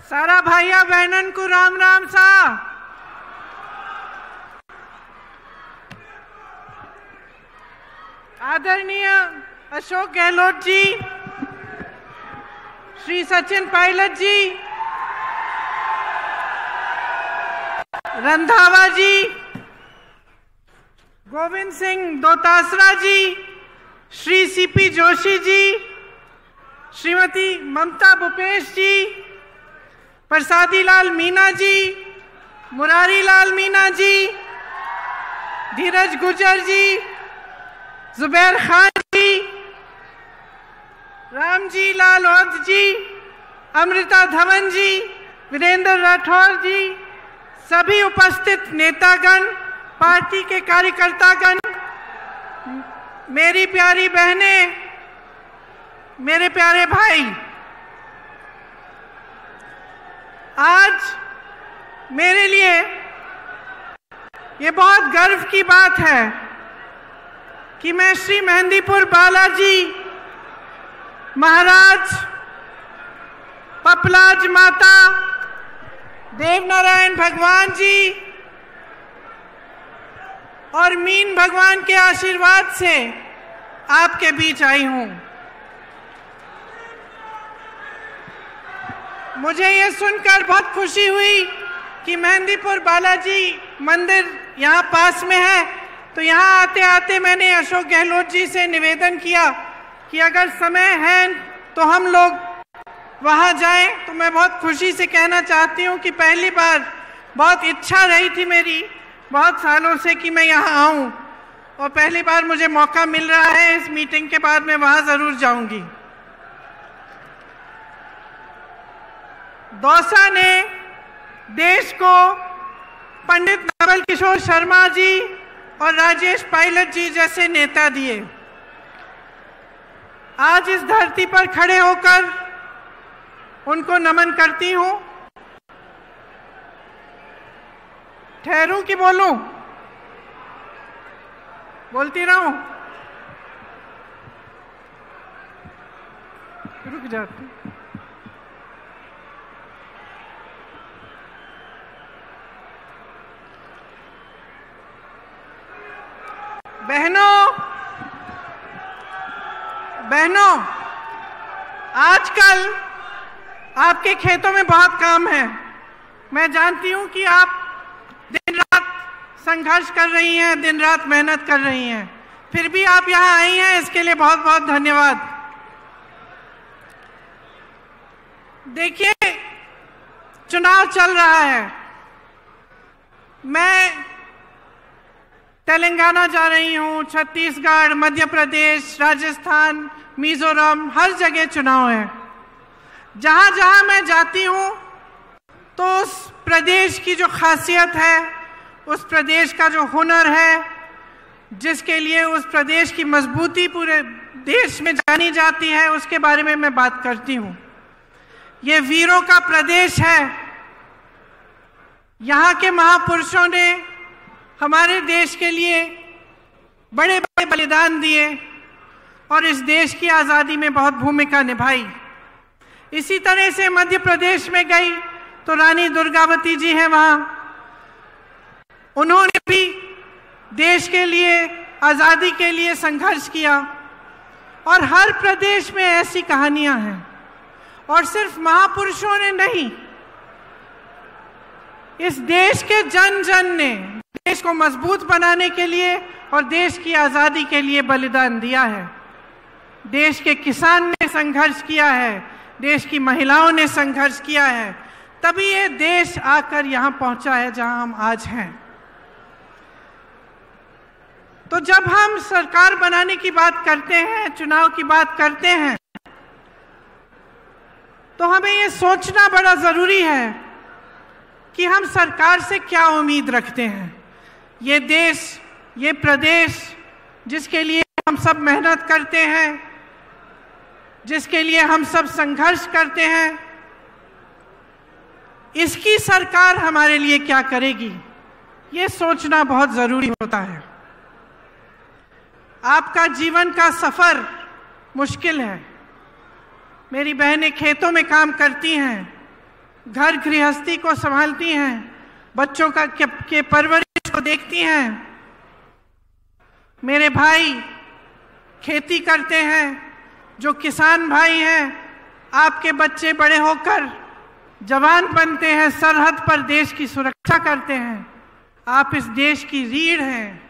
सारा भाइया बहनन को राम राम सा। आदरणीय अशोक गहलोत जी, श्री सचिन पायलट जी, रंधावा जी, गोविंद सिंह दोतासरा जी, श्री सीपी जोशी जी, श्रीमती ममता भूपेश जी, प्रसादी लाल मीना जी, मुरारी लाल मीना जी, धीरज गुजर जी, जुबैर खान जी, रामजी लाल औध जी, अमृता धवन जी, वीरेंद्र राठौर जी, सभी उपस्थित नेतागण, पार्टी के कार्यकर्तागण, मेरी प्यारी बहनें, मेरे प्यारे भाई, आज मेरे लिए ये बहुत गर्व की बात है कि मैं श्री मेहंदीपुर बालाजी महाराज, पपलाज माता, देवनारायण भगवान जी और मीन भगवान के आशीर्वाद से आपके बीच आई हूं। मुझे ये सुनकर बहुत खुशी हुई कि मेहंदीपुर बालाजी मंदिर यहाँ पास में है, तो यहाँ आते आते मैंने अशोक गहलोत जी से निवेदन किया कि अगर समय है तो हम लोग वहाँ जाएं। तो मैं बहुत खुशी से कहना चाहती हूँ कि पहली बार बहुत इच्छा रही थी मेरी बहुत सालों से कि मैं यहाँ आऊँ, और पहली बार मुझे मौका मिल रहा है। इस मीटिंग के बाद मैं वहाँ ज़रूर जाऊँगी। दौसा ने देश को पंडित नवल किशोर शर्मा जी और राजेश पायलट जी जैसे नेता दिए। आज इस धरती पर खड़े होकर उनको नमन करती हूं। ठहरूं कि बोलूं? बोलती रहूं? रुक जाती। बहनों, आजकल आपके खेतों में बहुत काम है। मैं जानती हूं कि आप दिन रात संघर्ष कर रही हैं, दिन रात मेहनत कर रही हैं, फिर भी आप यहां आई हैं, इसके लिए बहुत बहुत धन्यवाद। देखिए, चुनाव चल रहा है। मैं तेलंगाना जा रही हूँ, छत्तीसगढ़, मध्य प्रदेश, राजस्थान, मिजोरम, हर जगह चुनाव है। जहाँ जहाँ मैं जाती हूँ तो उस प्रदेश की जो खासियत है, उस प्रदेश का जो हुनर है, जिसके लिए उस प्रदेश की मजबूती पूरे देश में जानी जाती है, उसके बारे में मैं बात करती हूँ। ये वीरों का प्रदेश है। यहाँ के महापुरुषों ने हमारे देश के लिए बड़े बड़े बलिदान दिए और इस देश की आज़ादी में बहुत भूमिका निभाई। इसी तरह से मध्य प्रदेश में गई तो रानी दुर्गावती जी हैं वहाँ, उन्होंने भी देश के लिए, आज़ादी के लिए संघर्ष किया। और हर प्रदेश में ऐसी कहानियाँ हैं। और सिर्फ महापुरुषों ने नहीं, इस देश के जन जन ने देश को मजबूत बनाने के लिए और देश की आज़ादी के लिए बलिदान दिया है। देश के किसान ने संघर्ष किया है, देश की महिलाओं ने संघर्ष किया है, तभी ये देश आकर यहाँ पहुँचा है जहाँ हम आज हैं। तो जब हम सरकार बनाने की बात करते हैं, चुनाव की बात करते हैं, तो हमें ये सोचना बड़ा ज़रूरी है कि हम सरकार से क्या उम्मीद रखते हैं। ये देश, ये प्रदेश जिसके लिए हम सब मेहनत करते हैं, जिसके लिए हम सब संघर्ष करते हैं, इसकी सरकार हमारे लिए क्या करेगी, ये सोचना बहुत ज़रूरी होता है। आपका जीवन का सफ़र मुश्किल है। मेरी बहनें खेतों में काम करती हैं, घर गृहस्थी को संभालती हैं, बच्चों के परवरिश को देखती हैं। मेरे भाई खेती करते हैं, जो किसान भाई हैं, आपके बच्चे बड़े होकर जवान बनते हैं, सरहद पर देश की सुरक्षा करते हैं। आप इस देश की रीढ़ हैं,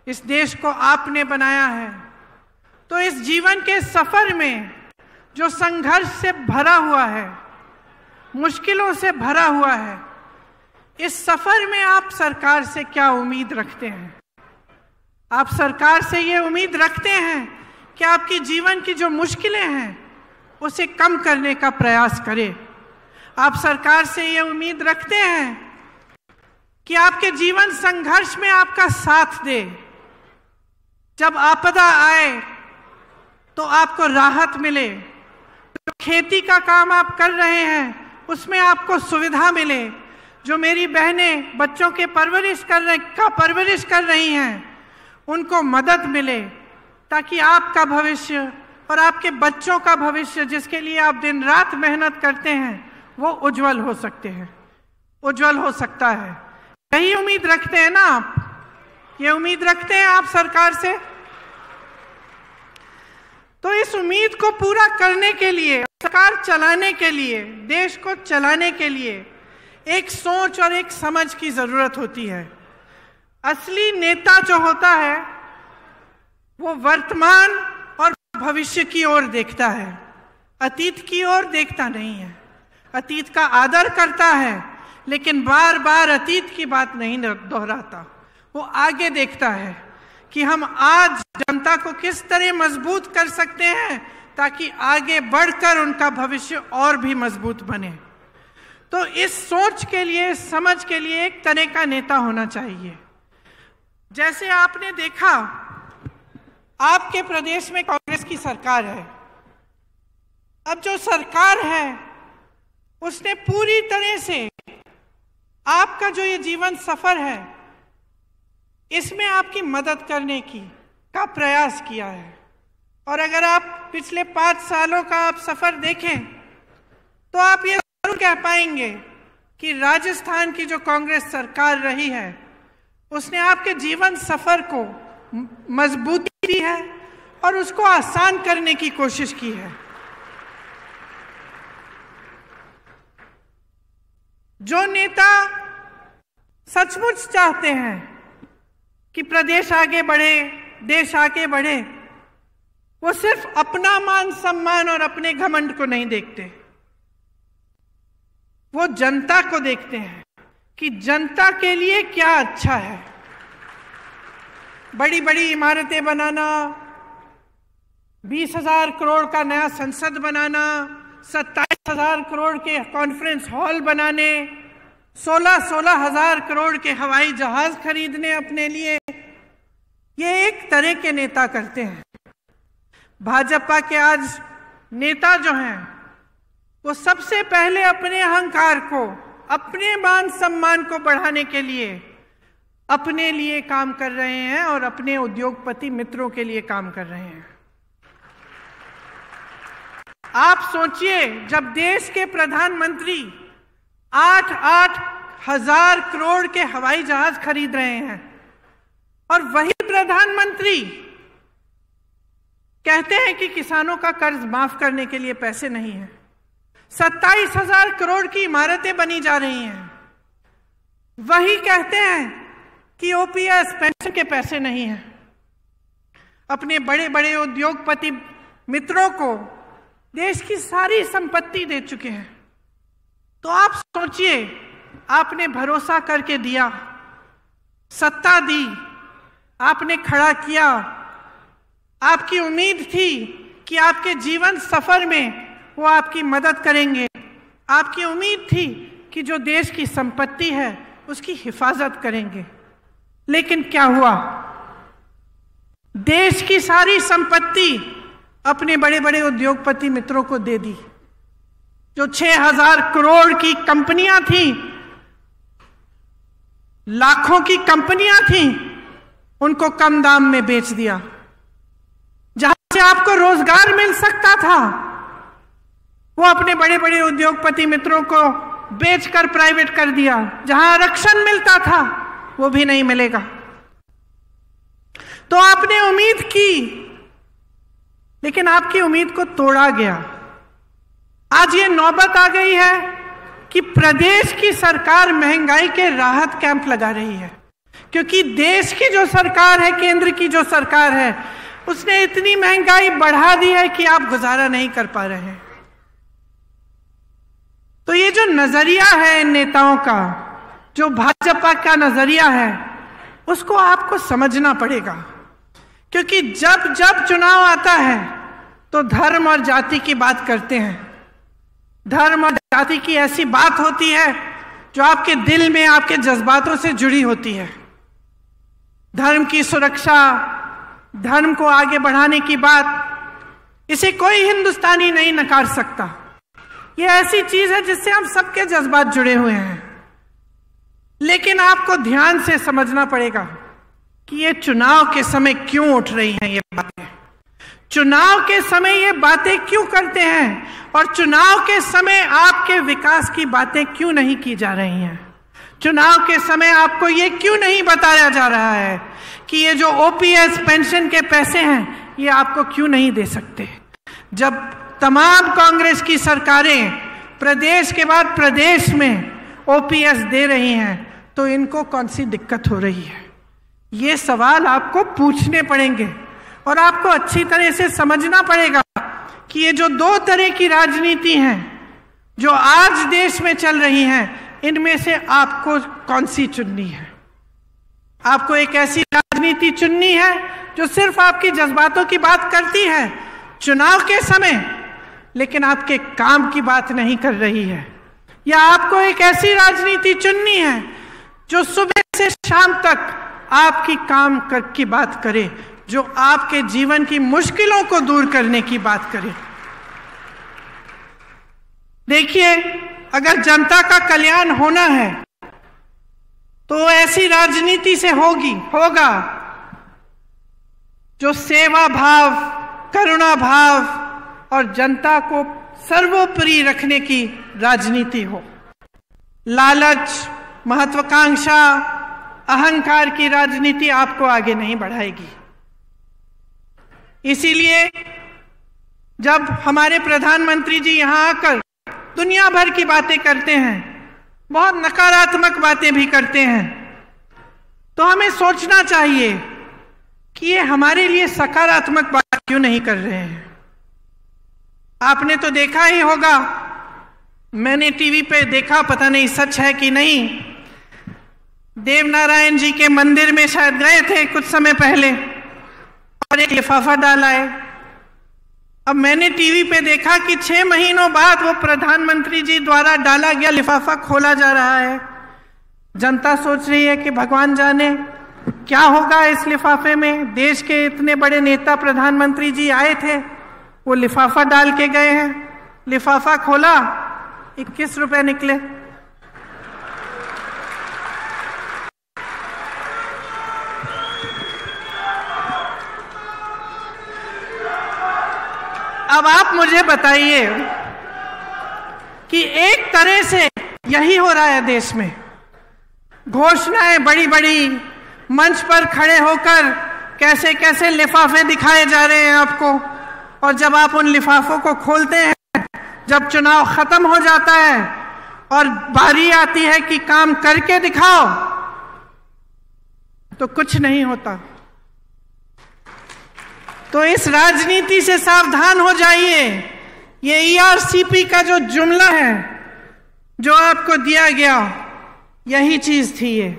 इस देश को आपने बनाया है। तो इस जीवन के सफर में जो संघर्ष से भरा हुआ है, मुश्किलों से भरा हुआ है, इस सफर में आप सरकार से क्या उम्मीद रखते हैं? आप सरकार से ये उम्मीद रखते हैं कि आपकी जीवन की जो मुश्किलें हैं उसे कम करने का प्रयास करे। आप सरकार से ये उम्मीद रखते हैं कि आपके जीवन संघर्ष में आपका साथ दे। जब आपदा आए तो आपको राहत मिले। जो खेती का काम आप कर रहे हैं उसमें आपको सुविधा मिले। जो मेरी बहनें बच्चों के परवरिश कर रही हैं उनको मदद मिले, ताकि आपका भविष्य और आपके बच्चों का भविष्य, जिसके लिए आप दिन रात मेहनत करते हैं, वो उज्जवल हो सकता है। यही उम्मीद रखते हैं ना आप? ये उम्मीद रखते हैं आप सरकार से? तो इस उम्मीद को पूरा करने के लिए, सरकार चलाने के लिए, देश को चलाने के लिए एक सोच और एक समझ की जरूरत होती है। असली नेता जो होता है वो वर्तमान और भविष्य की ओर देखता है, अतीत की ओर देखता नहीं है। अतीत का आदर करता है लेकिन बार बार अतीत की बात नहीं दोहराता। वो आगे देखता है कि हम आज जनता को किस तरह मजबूत कर सकते हैं ताकि आगे बढ़कर उनका भविष्य और भी मजबूत बने। तो इस सोच के लिए, इस समझ के लिए एक तरह का नेता होना चाहिए। जैसे आपने देखा, आपके प्रदेश में कांग्रेस की सरकार है। अब जो सरकार है उसने पूरी तरह से आपका जो ये जीवन सफर है इसमें आपकी मदद करने का प्रयास किया है। और अगर आप पिछले 5 सालों का आप सफर देखें तो आप ये जरूर कह पाएंगे कि राजस्थान की जो कांग्रेस सरकार रही है उसने आपके जीवन सफर को मजबूती दी है और उसको आसान करने की कोशिश की है। जो नेता सचमुच चाहते हैं कि प्रदेश आगे बढ़े, देश आगे बढ़े, वो सिर्फ अपना मान सम्मान और अपने घमंड को नहीं देखते, वो जनता को देखते हैं कि जनता के लिए क्या अच्छा है। बड़ी बड़ी इमारतें बनाना, 20,000 करोड़ का नया संसद बनाना, 27,000 करोड़ के कॉन्फ्रेंस हॉल बनाने, 16,000 करोड़ के हवाई जहाज खरीदने अपने लिए, ये एक तरह के नेता करते हैं। भाजपा के आज नेता जो हैं वो सबसे पहले अपने अहंकार को, अपने मान सम्मान को बढ़ाने के लिए अपने लिए काम कर रहे हैं और अपने उद्योगपति मित्रों के लिए काम कर रहे हैं। आप सोचिए, जब देश के प्रधानमंत्री 8-8 हजार करोड़ के हवाई जहाज खरीद रहे हैं और वही प्रधानमंत्री कहते हैं कि किसानों का कर्ज माफ करने के लिए पैसे नहीं है, 27,000 करोड़ की इमारतें बनी जा रही हैं, वही कहते हैं कि ओपीएस पेंशन के पैसे नहीं हैं। अपने बड़े बड़े उद्योगपति मित्रों को देश की सारी संपत्ति दे चुके हैं। तो आप सोचिए, आपने भरोसा करके दिया, सत्ता दी, आपने खड़ा किया, आपकी उम्मीद थी कि आपके जीवन सफर में वो आपकी मदद करेंगे, आपकी उम्मीद थी कि जो देश की संपत्ति है उसकी हिफाजत करेंगे। लेकिन क्या हुआ? देश की सारी संपत्ति अपने बड़े बड़े उद्योगपति मित्रों को दे दी। जो 6,000 करोड़ की कंपनियां थी, लाखों की कंपनियां थी, उनको कम दाम में बेच दिया। जहां से आपको रोजगार मिल सकता था वो अपने बड़े बड़े उद्योगपति मित्रों को बेचकर प्राइवेट कर दिया। जहां आरक्षण मिलता था वो भी नहीं मिलेगा। तो आपने उम्मीद की, लेकिन आपकी उम्मीद को तोड़ा गया। आज ये नौबत आ गई है कि प्रदेश की सरकार महंगाई के राहत कैंप लगा रही है, क्योंकि देश की जो सरकार है, केंद्र की जो सरकार है, उसने इतनी महंगाई बढ़ा दी है कि आप गुजारा नहीं कर पा रहे हैं। तो ये जो नजरिया है इन नेताओं का, जो भाजपा का नजरिया है, उसको आपको समझना पड़ेगा। क्योंकि जब जब चुनाव आता है तो धर्म और जाति की बात करते हैं। धर्म और जाति की ऐसी बात होती है जो आपके दिल में, आपके जज्बातों से जुड़ी होती है। धर्म की सुरक्षा, धर्म को आगे बढ़ाने की बात, इसे कोई हिंदुस्तानी नहीं नकार सकता। यह ऐसी चीज है जिससे हम सबके जज्बात जुड़े हुए हैं। लेकिन आपको ध्यान से समझना पड़ेगा कि ये चुनाव के समय क्यों उठ रही हैं ये बातें, चुनाव के समय ये बातें क्यों करते हैं, और चुनाव के समय आपके विकास की बातें क्यों नहीं की जा रही हैं। चुनाव के समय आपको ये क्यों नहीं बताया जा रहा है कि ये जो ओपीएस पेंशन के पैसे हैं ये आपको क्यों नहीं दे सकते। जब तमाम कांग्रेस की सरकारें प्रदेश के बाद प्रदेश में ओपीएस दे रही हैं तो इनको कौन सी दिक्कत हो रही है, ये सवाल आपको पूछने पड़ेंगे। और आपको अच्छी तरह से समझना पड़ेगा कि ये जो दो तरह की राजनीति हैं जो आज देश में चल रही हैं, इनमें से आपको कौन सी चुननी है। आपको एक ऐसी राजनीति चुननी है जो सिर्फ आपकी जज्बातों की बात करती है चुनाव के समय, लेकिन आपके काम की बात नहीं कर रही है, या आपको एक ऐसी राजनीति चुननी है जो सुबह से शाम तक आपकी काम की बात करे, जो आपके जीवन की मुश्किलों को दूर करने की बात करे। देखिए, अगर जनता का कल्याण होना है तो ऐसी राजनीति से होगा जो सेवा भाव, करुणा भाव और जनता को सर्वोपरि रखने की राजनीति हो। लालच, महत्वाकांक्षा, अहंकार की राजनीति आपको आगे नहीं बढ़ाएगी। इसीलिए जब हमारे प्रधानमंत्री जी यहां आकर दुनिया भर की बातें करते हैं, बहुत नकारात्मक बातें भी करते हैं, तो हमें सोचना चाहिए कि ये हमारे लिए सकारात्मक बात क्यों नहीं कर रहे हैं। आपने तो देखा ही होगा, मैंने टीवी पे देखा, पता नहीं सच है कि नहीं, देवनारायण जी के मंदिर में शायद गए थे कुछ समय पहले और एक लिफाफा डाला है। अब मैंने टीवी पे देखा कि 6 महीनों बाद वो प्रधानमंत्री जी द्वारा डाला गया लिफाफा खोला जा रहा है। जनता सोच रही है कि भगवान जाने क्या होगा इस लिफाफे में। देश के इतने बड़े नेता प्रधानमंत्री जी आए थे, वो लिफाफा डाल के गए हैं। लिफाफा खोला, 21 रुपए निकले। अब आप मुझे बताइए कि एक तरह से यही हो रहा है देश में। घोषणाएं बड़ी बड़ी मंच पर खड़े होकर कैसे कैसे लिफाफे दिखाए जा रहे हैं आपको, और जब आप उन लिफाफों को खोलते हैं, जब चुनाव खत्म हो जाता है और बारी आती है कि काम करके दिखाओ, तो कुछ नहीं होता। तो इस राजनीति से सावधान हो जाइए। ये ईआरसीपी का जो जुमला है जो आपको दिया गया, यही चीज थी। ये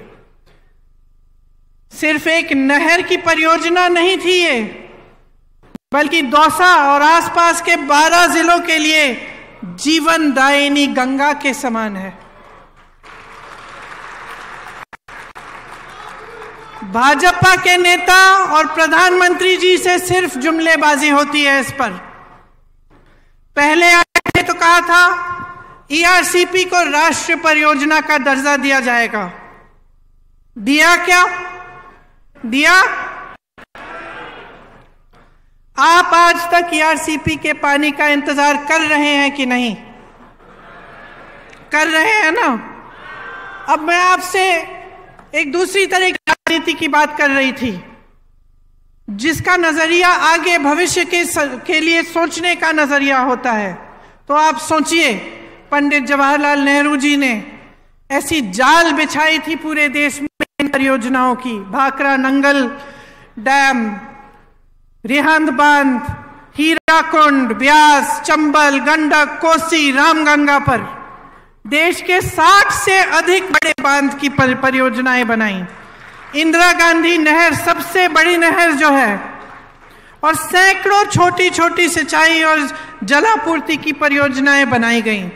सिर्फ एक नहर की परियोजना नहीं थी ये, बल्कि दौसा और आसपास के 12 जिलों के लिए जीवनदायिनी गंगा के समान है। भाजपा के नेता और प्रधानमंत्री जी से सिर्फ जुमलेबाजी होती है इस पर। पहले आए थे तो कहा था ईआरसीपी को राष्ट्रीय परियोजना का दर्जा दिया जाएगा। दिया क्या? दिया? आप आज तक ईआरसीपी के पानी का इंतजार कर रहे हैं कि नहीं? कर रहे हैं ना। अब मैं आपसे एक दूसरी तरह की राजनीति की बात कर रही थी, जिसका नजरिया आगे भविष्य के लिए सोचने का नजरिया होता है। तो आप सोचिए, पंडित जवाहरलाल नेहरू जी ने ऐसी जाल बिछाई थी पूरे देश में परियोजनाओं की, भाखड़ा नंगल डैम, रिहंद बांध, हीराकुंड, ब्यास, चंबल, गंडक, कोसी, रामगंगा पर देश के 60 से अधिक बड़े बांध की परियोजनाएं बनाई। इंदिरा गांधी नहर सबसे बड़ी नहर जो है, और सैकड़ों छोटी छोटी सिंचाई और जलापूर्ति की परियोजनाएं बनाई गईं।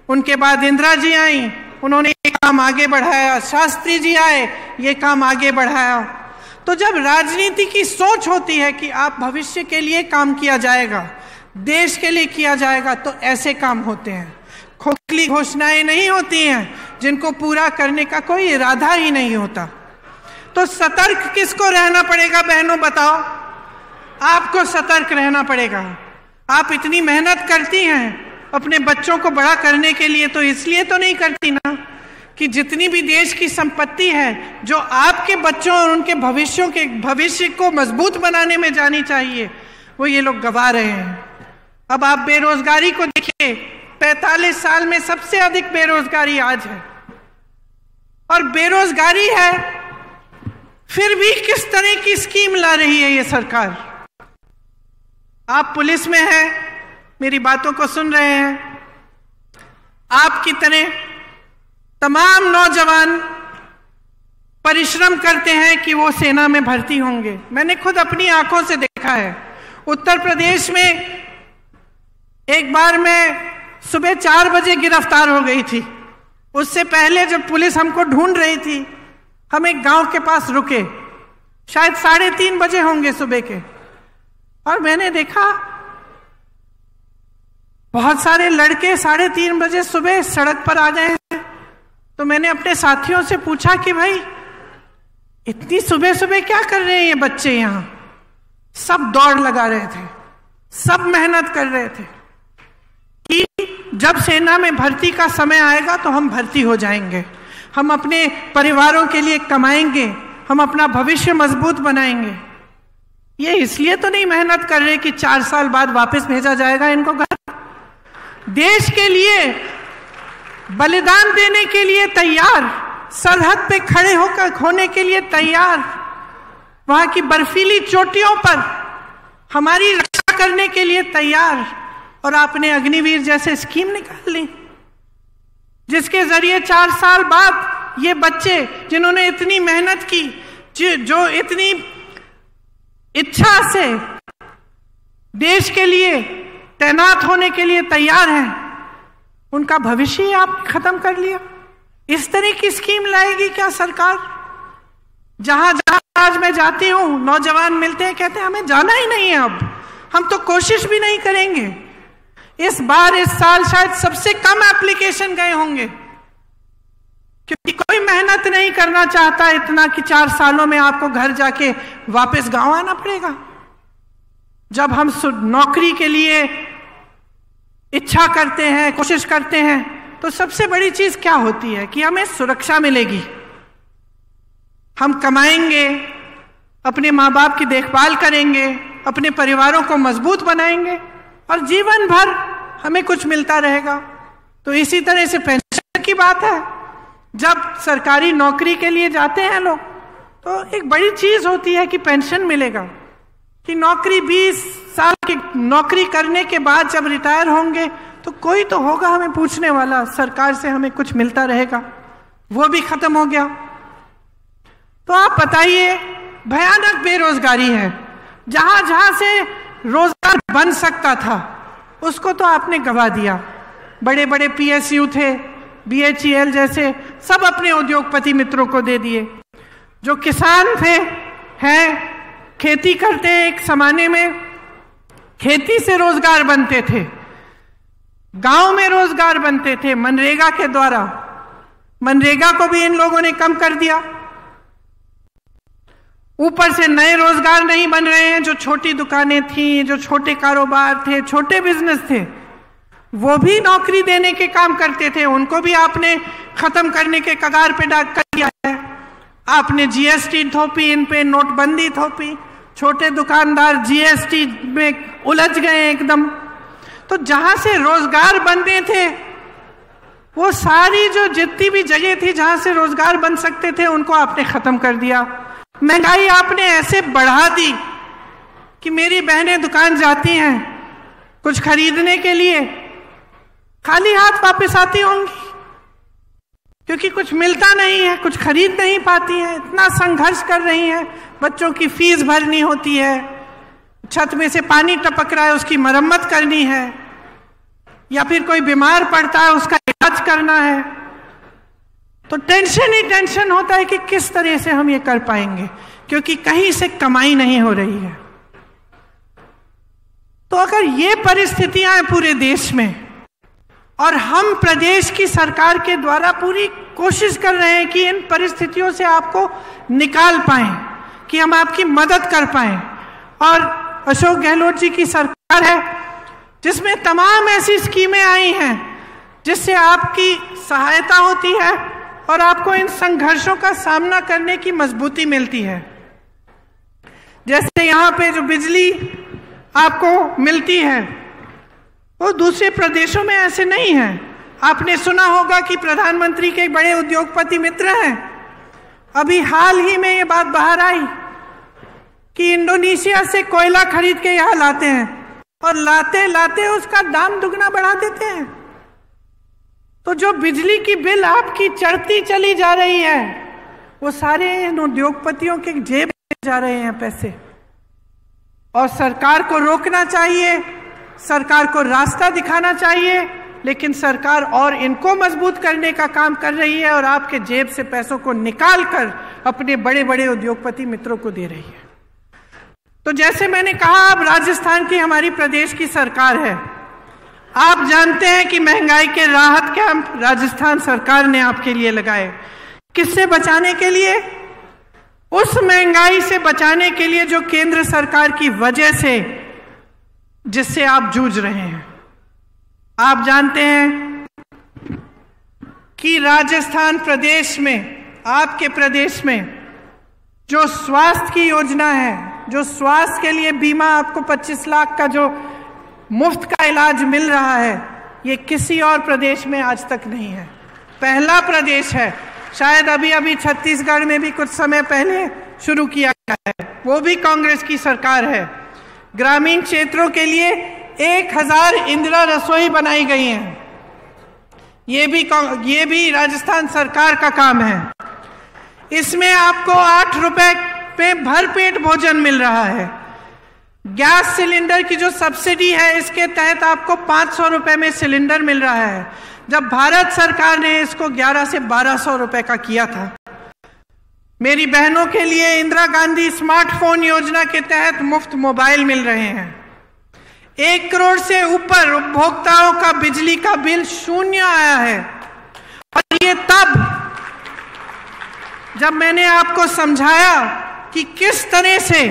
उनके बाद इंदिरा जी आई, उन्होंने ये काम आगे बढ़ाया, शास्त्री जी आए, ये काम आगे बढ़ाया। तो जब राजनीति की सोच होती है कि आप भविष्य के लिए काम किया जाएगा, देश के लिए किया जाएगा, तो ऐसे काम होते हैं। खोखली घोषणाएं नहीं होती हैं जिनको पूरा करने का कोई इरादा ही नहीं होता। तो सतर्क किसको रहना पड़ेगा बहनों, बताओ? आपको सतर्क रहना पड़ेगा। आप इतनी मेहनत करती हैं अपने बच्चों को बड़ा करने के लिए, तो इसलिए तो नहीं करती ना कि जितनी भी देश की संपत्ति है जो आपके बच्चों और उनके भविष्य को मजबूत बनाने में जानी चाहिए, वो ये लोग गवा रहे हैं। अब आप बेरोजगारी को देखिए, 45 साल में सबसे अधिक बेरोजगारी आज है। और बेरोजगारी है, फिर भी किस तरह की स्कीम ला रही है ये सरकार। आप पुलिस में हैं, मेरी बातों को सुन रहे हैं, आपकी तरह तमाम नौजवान परिश्रम करते हैं कि वो सेना में भर्ती होंगे। मैंने खुद अपनी आंखों से देखा है। उत्तर प्रदेश में एक बार मैं सुबह 4 बजे गिरफ्तार हो गई थी। उससे पहले जब पुलिस हमको ढूंढ रही थी, हम एक गांव के पास रुके, शायद 3:30 बजे होंगे सुबह के, और मैंने देखा बहुत सारे लड़के 3:30 बजे सुबह सड़क पर आ गए हैं। तो मैंने अपने साथियों से पूछा कि भाई इतनी सुबह सुबह क्या कर रहे हैं ये बच्चे यहाँ? सब दौड़ लगा रहे थे, सब मेहनत कर रहे थे कि जब सेना में भर्ती का समय आएगा तो हम भर्ती हो जाएंगे, हम अपने परिवारों के लिए कमाएंगे, हम अपना भविष्य मजबूत बनाएंगे। ये इसलिए तो नहीं मेहनत कर रहे कि 4 साल बाद वापस भेजा जाएगा इनको घर। देश के लिए बलिदान देने के लिए तैयार, सरहद पे खड़े होकर होने के लिए तैयार, वहां की बर्फीली चोटियों पर हमारी रक्षा करने के लिए तैयार। और आपने अग्निवीर जैसे स्कीम निकाल ली, जिसके जरिए 4 साल बाद ये बच्चे जिन्होंने इतनी मेहनत की, जो इतनी इच्छा से देश के लिए तैनात होने के लिए तैयार हैं, उनका भविष्य ही आप खत्म कर लिया। इस तरह की स्कीम लाएगी क्या सरकार? जहां जहां आज मैं जाती हूं, नौजवान मिलते हैं, कहते हैं हमें जाना ही नहीं है, अब हम तो कोशिश भी नहीं करेंगे। इस साल शायद सबसे कम एप्लीकेशन गए होंगे, क्योंकि कोई मेहनत नहीं करना चाहता इतना कि 4 सालों में आपको घर जाके वापस गांव आना पड़ेगा। जब हम नौकरी के लिए इच्छा करते हैं, कोशिश करते हैं, तो सबसे बड़ी चीज क्या होती है कि हमें सुरक्षा मिलेगी, हम कमाएंगे, अपने माँ बाप की देखभाल करेंगे, अपने परिवारों को मजबूत बनाएंगे और जीवन भर हमें कुछ मिलता रहेगा। तो इसी तरह से पेंशन की बात है, जब सरकारी नौकरी के लिए जाते हैं लोग, तो एक बड़ी चीज होती है कि पेंशन मिलेगा, कि नौकरी 20 साल की नौकरी करने के बाद जब रिटायर होंगे तो कोई तो होगा हमें पूछने वाला, सरकार से हमें कुछ मिलता रहेगा। वो भी खत्म हो गया। तो आप बताइए, भयानक बेरोजगारी है। जहां जहां से रोजगार बन सकता था उसको तो आपने गवा दिया। बड़े बड़े PSU थे, BHEL जैसे, सब अपने उद्योगपति मित्रों को दे दिए। जो किसान थे, हैं, खेती करते हैं, एक जमाने में खेती से रोजगार बनते थे, गांव में रोजगार बनते थे मनरेगा के द्वारा। मनरेगा को भी इन लोगों ने कम कर दिया। ऊपर से नए रोजगार नहीं बन रहे हैं। जो छोटी दुकानें थी, जो छोटे कारोबार थे, छोटे बिजनेस थे, वो भी नौकरी देने के काम करते थे, उनको भी आपने खत्म करने के कगार पे डाक कर दिया है। आपने जीएसटी थोपी, इन पे नोटबंदी थोपी, छोटे दुकानदार जीएसटी में उलझ गए एकदम। तो जहां से रोजगार बनने थे, वो सारी जो जितनी भी जगह थी जहां से रोजगार बन सकते थे, उनको आपने खत्म कर दिया। महंगाई आपने ऐसे बढ़ा दी कि मेरी बहनें दुकान जाती हैं कुछ खरीदने के लिए, खाली हाथ वापस आती होंगी, क्योंकि कुछ मिलता नहीं है, कुछ खरीद नहीं पाती हैं, इतना संघर्ष कर रही हैं। बच्चों की फीस भरनी होती है, छत में से पानी टपक रहा है उसकी मरम्मत करनी है, या फिर कोई बीमार पड़ता है उसका इलाज करना है। तो टेंशन ही टेंशन होता है कि किस तरह से हम ये कर पाएंगे, क्योंकि कहीं से कमाई नहीं हो रही है। तो अगर ये परिस्थितियां हैं पूरे देश में, और हम प्रदेश की सरकार के द्वारा पूरी कोशिश कर रहे हैं कि इन परिस्थितियों से आपको निकाल पाएं, कि हम आपकी मदद कर पाएं, और अशोक गहलोत जी की सरकार है जिसमें तमाम ऐसी स्कीमें आई हैं जिससे आपकी सहायता होती है और आपको इन संघर्षों का सामना करने की मजबूती मिलती है। जैसे यहाँ पे जो बिजली आपको मिलती है, वो दूसरे प्रदेशों में ऐसे नहीं है। आपने सुना होगा कि प्रधानमंत्री के बड़े उद्योगपति मित्र हैं, अभी हाल ही में ये बात बाहर आई कि इंडोनेशिया से कोयला खरीद के यहाँ लाते हैं, और लाते लाते उसका दाम दुगना बढ़ा देते हैं। तो जो बिजली की बिल आपकी चढ़ती चली जा रही है, वो सारे इन उद्योगपतियों के जेब में जा रहे हैं पैसे। और सरकार को रोकना चाहिए, सरकार को रास्ता दिखाना चाहिए, लेकिन सरकार और इनको मजबूत करने का काम कर रही है और आपके जेब से पैसों को निकाल कर अपने बड़े बड़े उद्योगपति मित्रों को दे रही है। तो जैसे मैंने कहा, अब राजस्थान की हमारी प्रदेश की सरकार है। आप जानते हैं कि महंगाई के राहत कैंप राजस्थान सरकार ने आपके लिए लगाए। किससे बचाने के लिए? उस महंगाई से बचाने के लिए जो केंद्र सरकार की वजह से, जिससे आप जूझ रहे हैं। आप जानते हैं कि राजस्थान प्रदेश में, आपके प्रदेश में जो स्वास्थ्य की योजना है, जो स्वास्थ्य के लिए बीमा आपको 25 लाख का जो मुफ्त का इलाज मिल रहा है, ये किसी और प्रदेश में आज तक नहीं है। पहला प्रदेश है। शायद अभी अभी छत्तीसगढ़ में भी कुछ समय पहले शुरू किया गया है, वो भी कांग्रेस की सरकार है। ग्रामीण क्षेत्रों के लिए 1000 इंदिरा रसोई बनाई गई हैं। ये भी राजस्थान सरकार का काम है। इसमें आपको 8 रुपए पे भरपेट भोजन मिल रहा है। गैस सिलेंडर की जो सब्सिडी है, इसके तहत आपको 500 रुपए में सिलेंडर मिल रहा है, जब भारत सरकार ने इसको 1100 से 1200 रुपए का किया था। मेरी बहनों के लिए इंदिरा गांधी स्मार्टफोन योजना के तहत मुफ्त मोबाइल मिल रहे हैं। 1 करोड़ से ऊपर उपभोक्ताओं का बिजली का बिल शून्य आया है। और ये तब जब मैंने आपको समझाया कि किस तरह से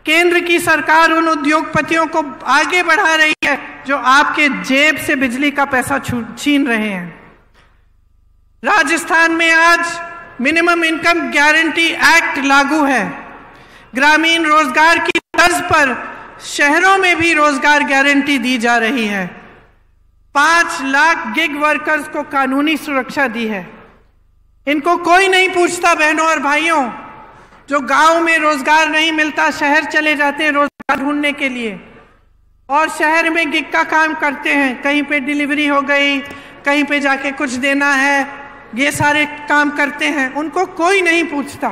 केंद्र की सरकार उन उद्योगपतियों को आगे बढ़ा रही है जो आपके जेब से बिजली का पैसा छीन रहे हैं। राजस्थान में आज मिनिमम इनकम गारंटी एक्ट लागू है। ग्रामीण रोजगार की तर्ज पर शहरों में भी रोजगार गारंटी दी जा रही है। 5 लाख गिग वर्कर्स को कानूनी सुरक्षा दी है। इनको कोई नहीं पूछता, बहनों और भाइयों। जो गांव में रोजगार नहीं मिलता, शहर चले जाते हैं रोजगार ढूंढने के लिए, और शहर में गिग का काम करते हैं। कहीं पे डिलीवरी हो गई, कहीं पे जाके कुछ देना है, ये सारे काम करते हैं। उनको कोई नहीं पूछता,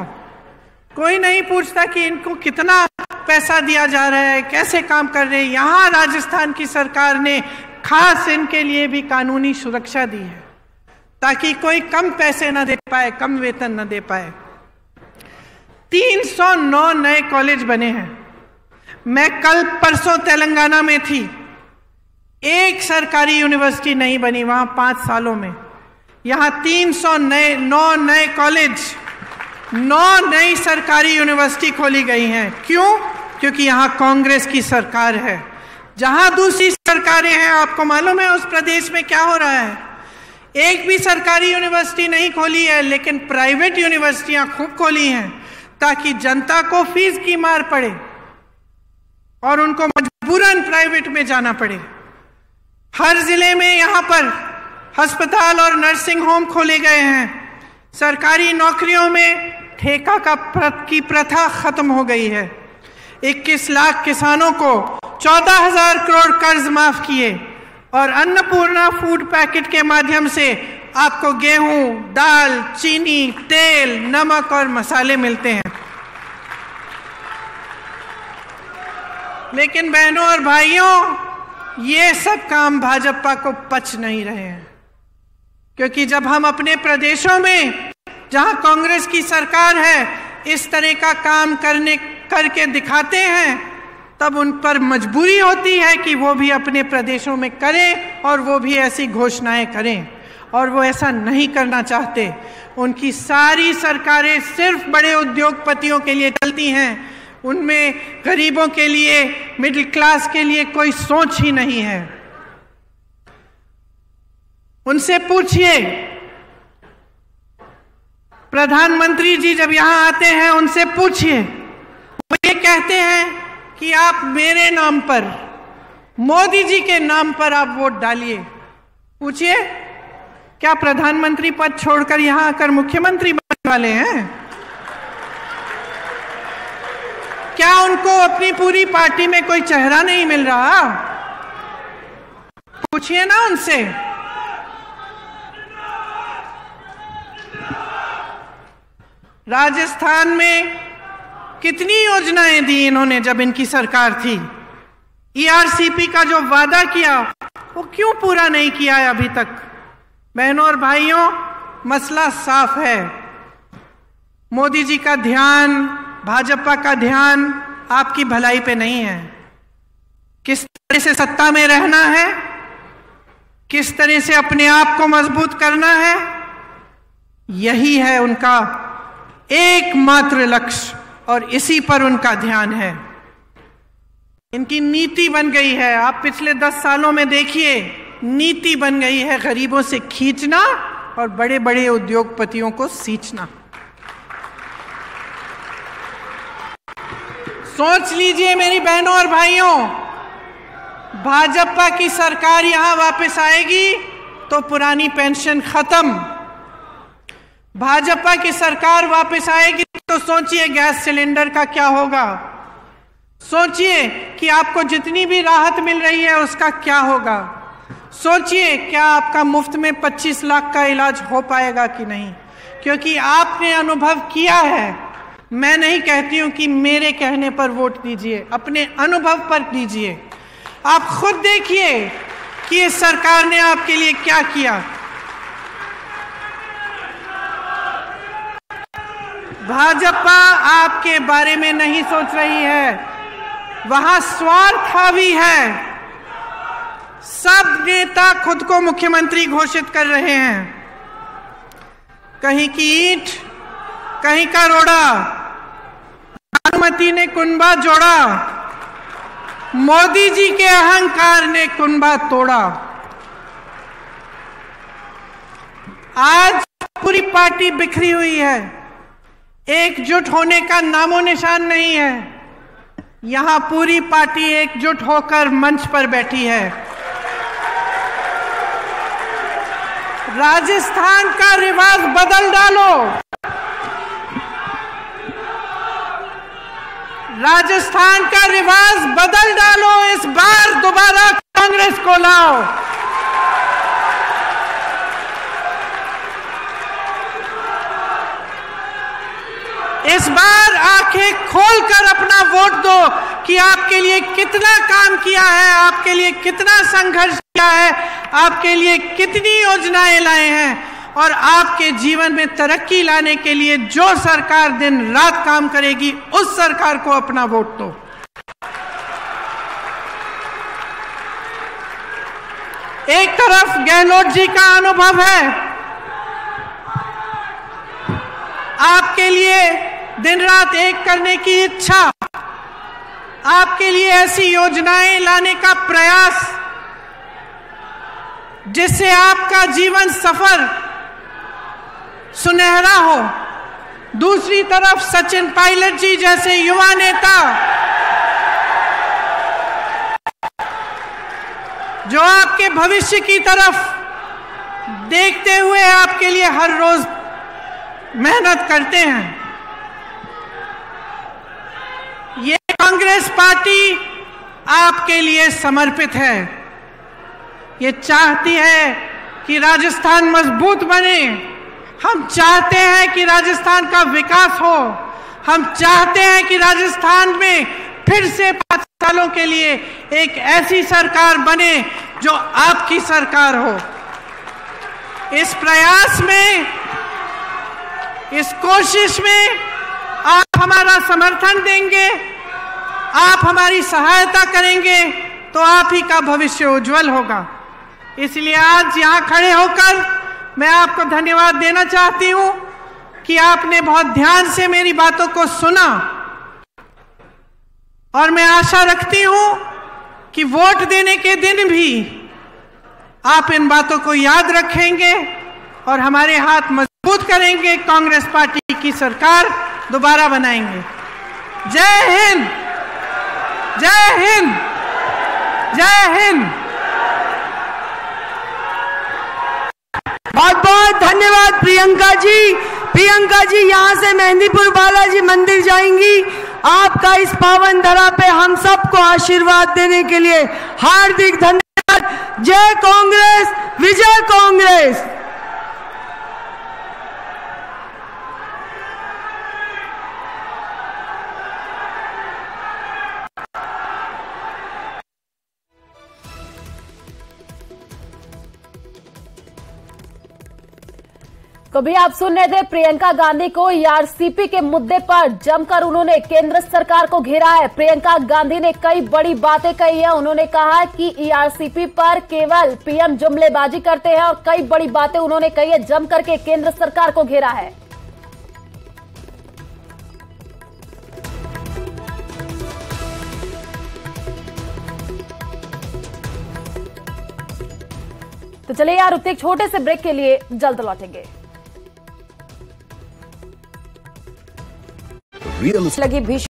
कोई नहीं पूछता कि इनको कितना पैसा दिया जा रहा है, कैसे काम कर रहे हैं। यहाँ राजस्थान की सरकार ने खास इनके लिए भी कानूनी सुरक्षा दी है, ताकि कोई कम पैसे न दे पाए, कम वेतन न दे पाए। 309 नए कॉलेज बने हैं। मैं कल परसों तेलंगाना में थी, एक सरकारी यूनिवर्सिटी नहीं बनी वहां 5 सालों में। यहां 309 नए कॉलेज, 9 नई सरकारी यूनिवर्सिटी खोली गई हैं। क्यों? क्योंकि यहां कांग्रेस की सरकार है। जहां दूसरी सरकारें हैं, आपको मालूम है उस प्रदेश में क्या हो रहा है? एक भी सरकारी यूनिवर्सिटी नहीं खोली है, लेकिन प्राइवेट यूनिवर्सिटियां खूब खोली हैं ताकि जनता को फीस की मार पड़े और उनको मजबूरन प्राइवेट में जाना पड़े। हर जिले में यहां पर अस्पताल और नर्सिंग होम खोले गए हैं। सरकारी नौकरियों में ठेका की प्रथा खत्म हो गई है। 21 लाख किसानों को 14,000 करोड़ कर्ज माफ किए और अन्नपूर्णा फूड पैकेट के माध्यम से आपको गेहूं, दाल, चीनी, तेल, नमक और मसाले मिलते हैं। लेकिन बहनों और भाइयों, ये सब काम भाजपा को पच नहीं रहे हैं, क्योंकि जब हम अपने प्रदेशों में जहां कांग्रेस की सरकार है इस तरह का काम करके दिखाते हैं, तब उन पर मजबूरी होती है कि वो भी अपने प्रदेशों में करें और वो भी ऐसी घोषणाएं करें, और वो ऐसा नहीं करना चाहते। उनकी सारी सरकारें सिर्फ बड़े उद्योगपतियों के लिए चलती हैं, उनमें गरीबों के लिए, मिडिल क्लास के लिए कोई सोच ही नहीं है। उनसे पूछिए, प्रधानमंत्री जी जब यहां आते हैं उनसे पूछिए, वो ये कहते हैं कि आप मेरे नाम पर, मोदी जी के नाम पर आप वोट डालिए। पूछिए, क्या प्रधानमंत्री पद छोड़कर यहां आकर मुख्यमंत्री बनने वाले हैं? क्या उनको अपनी पूरी पार्टी में कोई चेहरा नहीं मिल रहा? पूछिए ना उनसे। राजस्थान में कितनी योजनाएं दी इन्होंने जब इनकी सरकार थी। ईआरसीपी का जो वादा किया वो क्यों पूरा नहीं किया है अभी तक? बहनों और भाइयों, मसला साफ है। मोदी जी का ध्यान, भाजपा का ध्यान आपकी भलाई पे नहीं है। किस तरह से सत्ता में रहना है, किस तरह से अपने आप को मजबूत करना है, यही है उनका एकमात्र लक्ष्य और इसी पर उनका ध्यान है। इनकी नीति बन गई है, आप पिछले 10 सालों में देखिए, नीति बन गई है गरीबों से खींचना और बड़े बड़े उद्योगपतियों को सींचना। सोच लीजिए मेरी बहनों और भाइयों, भाजपा की सरकार यहां वापस आएगी तो पुरानी पेंशन खत्म। भाजपा की सरकार वापस आएगी तो सोचिए गैस सिलेंडर का क्या होगा। सोचिए कि आपको जितनी भी राहत मिल रही है उसका क्या होगा। सोचिए क्या आपका मुफ्त में 25 लाख का इलाज हो पाएगा कि नहीं, क्योंकि आपने अनुभव किया है। मैं नहीं कहती हूं कि मेरे कहने पर वोट दीजिए, अपने अनुभव पर दीजिए। आप खुद देखिए कि इस सरकार ने आपके लिए क्या किया। भाजपा आपके बारे में नहीं सोच रही है, वहां स्वार्थ हावी है। सब नेता खुद को मुख्यमंत्री घोषित कर रहे हैं। कहीं की ईंट, कहीं का रोड़ा, भानुमति ने कुनबा जोड़ा, मोदी जी के अहंकार ने कुनबा तोड़ा। आज पूरी पार्टी बिखरी हुई है, एकजुट होने का नामो निशान नहीं है। यहां पूरी पार्टी एकजुट होकर मंच पर बैठी है। राजस्थान का रिवाज बदल डालो, राजस्थान का रिवाज बदल डालो। इस बार दोबारा कांग्रेस को लाओ। इस बार आंखें खोलकर अपना वोट दो कि आपके लिए कितना काम किया है, आपके लिए कितना संघर्ष किया है, आपके लिए कितनी योजनाएं लाए हैं, और आपके जीवन में तरक्की लाने के लिए जो सरकार दिन रात काम करेगी उस सरकार को अपना वोट दो। एक तरफ गहलोत जी का अनुभव है, आपके लिए दिन रात एक करने की इच्छा, आपके लिए ऐसी योजनाएं लाने का प्रयास जिससे आपका जीवन सफर सुनहरा हो। दूसरी तरफ सचिन पायलट जी जैसे युवा नेता जो आपके भविष्य की तरफ देखते हुए आपके लिए हर रोज मेहनत करते हैं। ये कांग्रेस पार्टी आपके लिए समर्पित है। ये चाहती है कि राजस्थान मजबूत बने। हम चाहते हैं कि राजस्थान का विकास हो। हम चाहते हैं कि राजस्थान में फिर से 5 सालों के लिए एक ऐसी सरकार बने जो आपकी सरकार हो। इस प्रयास में, इस कोशिश में आप हमारा समर्थन देंगे, आप हमारी सहायता करेंगे तो आप ही का भविष्य उज्जवल होगा। इसलिए आज यहां खड़े होकर मैं आपको धन्यवाद देना चाहती हूं कि आपने बहुत ध्यान से मेरी बातों को सुना और मैं आशा रखती हूं कि वोट देने के दिन भी आप इन बातों को याद रखेंगे और हमारे हाथ मजबूत करेंगे। कांग्रेस पार्टी की सरकार दोबारा बनाएंगे। जय हिंद, जय हिंद, जय हिंद। बहुत बहुत धन्यवाद प्रियंका जी। प्रियंका जी यहाँ से मेहंदीपुर बालाजी मंदिर जाएंगी। आपका इस पावन धरा पे हम सबको आशीर्वाद देने के लिए हार्दिक धन्यवाद। जय कांग्रेस, विजय कांग्रेस। तो भी आप सुन रहे थे प्रियंका गांधी को। ईआरसीपी के मुद्दे पर जमकर उन्होंने केंद्र सरकार को घेरा है। प्रियंका गांधी ने कई बड़ी बातें कही है। उन्होंने कहा कि ईआरसीपी पर केवल पीएम जुमलेबाजी करते हैं और कई बड़ी बातें उन्होंने कही है। जम करके केंद्र सरकार को घेरा है। तो चलिए यार, रुकते एक छोटे से ब्रेक के लिए, जल्द लौटेंगे। लगी भीषण